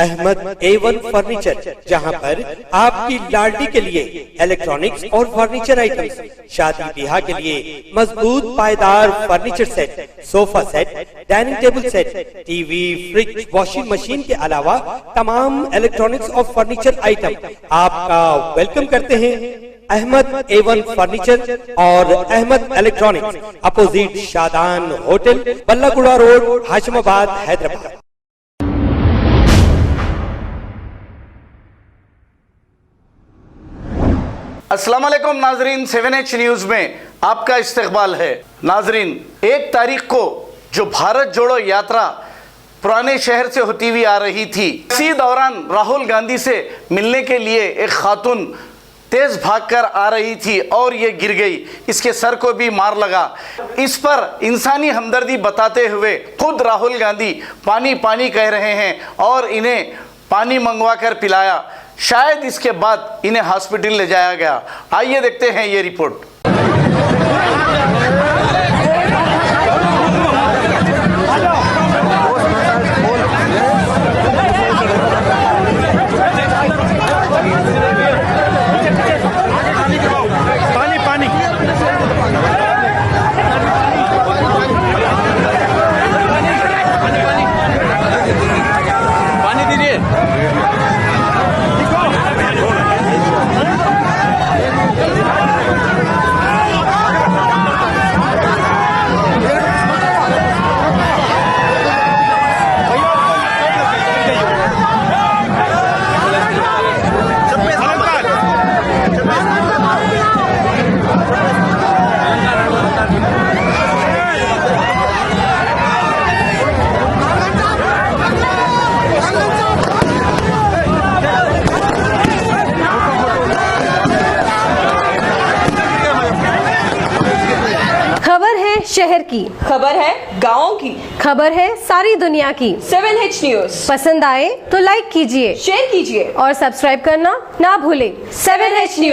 Ahmad A1 furniture, जहां पर आपकी लाडली के लिए इलेक्ट्रॉनिक्स और फर्नीचर आइटम्स, शादी ब्याह के लिए मजबूत पायदार furniture set, sofa set, dining table set, TV, fridge, washing machine के अलावा तमाम इलेक्ट्रॉनिक्स और फर्नीचर आइटम आपका वेलकम करते हैं। अहमद A1 फर्नीचर और Ahmed electronics, opposite Shadan hotel, Ballaguda road, Hashimabad, Hyderabad. अस्सलाम वालेकुम नाजरीन, 7H न्यूज़ में आपका इस्तकबाल है। नाजरीन, 1 तारीख को जो भारत जोड़ो यात्रा पुराने शहर से होती हुई आ रही थी, इसी दौरान राहुल गांधी से मिलने के लिए एक खातून तेज भागकर आ रही थी और ये गिर गई, इसके सर को भी मार लगा। इस पर इंसानी हमदर्दी बताते हुए खुद राहुल गांधी पानी पानी कह रहे हैं और इन्हें पानी मंगवा कर पिलाया। शायद इसके बाद इन्हें हॉस्पिटल ले जाया गया। आइए देखते हैं ये रिपोर्ट। शहर की खबर है, गाँव की खबर है, सारी दुनिया की। 7H न्यूज़ पसंद आए तो लाइक कीजिए, शेयर कीजिए और सब्सक्राइब करना ना भूलें। 7H news.